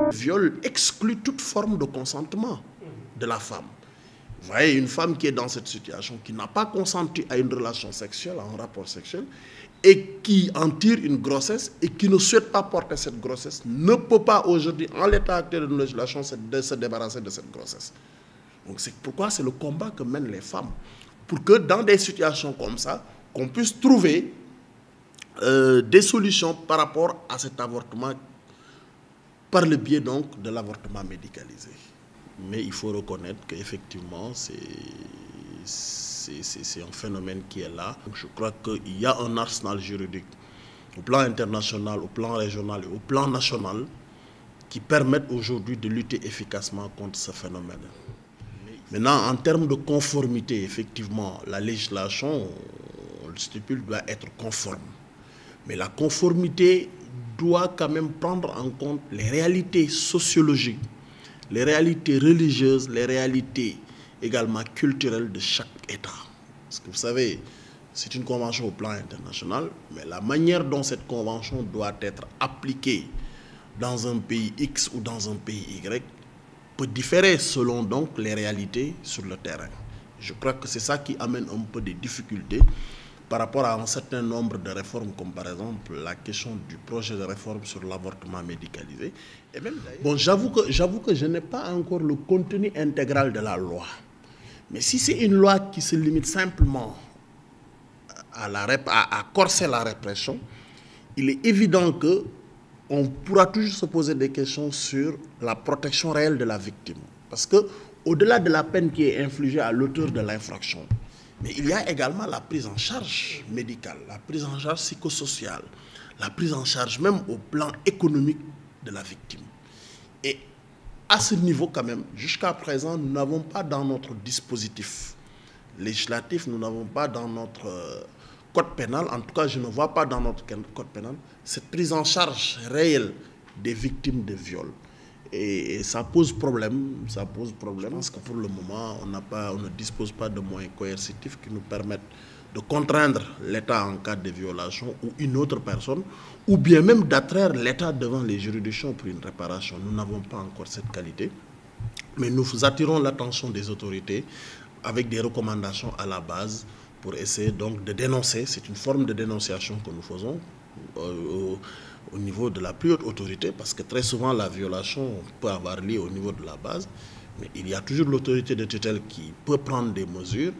Le viol exclut toute forme de consentement de la femme. Vous voyez, une femme qui est dans cette situation, qui n'a pas consenti à une relation sexuelle, à un rapport sexuel, et qui en tire une grossesse et qui ne souhaite pas porter cette grossesse, ne peut pas aujourd'hui, en l'état actuel de nos législations, se débarrasser de cette grossesse. Donc c'est pourquoi c'est le combat que mènent les femmes. Pour que dans des situations comme ça, qu'on puisse trouver des solutions par rapport à cet avortement, par le biais donc de l'avortement médicalisé. Mais il faut reconnaître qu'effectivement, c'est un phénomène qui est là. Je crois qu'il y a un arsenal juridique au plan international, au plan régional et au plan national qui permettent aujourd'hui de lutter efficacement contre ce phénomène. Maintenant, en termes de conformité, effectivement, la législation, on le stipule, doit être conforme. Mais la conformité doit quand même prendre en compte les réalités sociologiques, les réalités religieuses, les réalités également culturelles de chaque État. Parce que vous savez, c'est une convention au plan international, mais la manière dont cette convention doit être appliquée dans un pays X ou dans un pays Y peut différer selon donc les réalités sur le terrain. Je crois que c'est ça qui amène un peu des difficultés par rapport à un certain nombre de réformes, comme par exemple la question du projet de réforme sur l'avortement médicalisé. Et même bon, j'avoue que je n'ai pas encore le contenu intégral de la loi. Mais si c'est une loi qui se limite simplement à corser la répression, il est évident que on pourra toujours se poser des questions sur la protection réelle de la victime. Parce qu'au-delà de la peine qui est infligée à l'auteur de l'infraction, mais il y a également la prise en charge médicale, la prise en charge psychosociale, la prise en charge même au plan économique de la victime. Et à ce niveau quand même, jusqu'à présent, nous n'avons pas dans notre dispositif législatif, nous n'avons pas dans notre code pénal, en tout cas je ne vois pas dans notre code pénal, cette prise en charge réelle des victimes de viol. Et ça pose problème, parce que pour le moment, on ne dispose pas de moyens coercitifs qui nous permettent de contraindre l'État en cas de violation ou une autre personne, ou bien même d'attraire l'État devant les juridictions pour une réparation. Nous n'avons pas encore cette qualité, mais nous attirons l'attention des autorités avec des recommandations à la base pour essayer donc de dénoncer. C'est une forme de dénonciation que nous faisons au niveau de la plus haute autorité, parce que très souvent la violation peut avoir lieu au niveau de la base, mais il y a toujours l'autorité de tutelle qui peut prendre des mesures,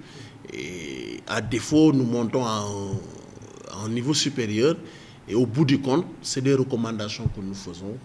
et à défaut nous montons à un niveau supérieur, et au bout du compte c'est des recommandations que nous faisons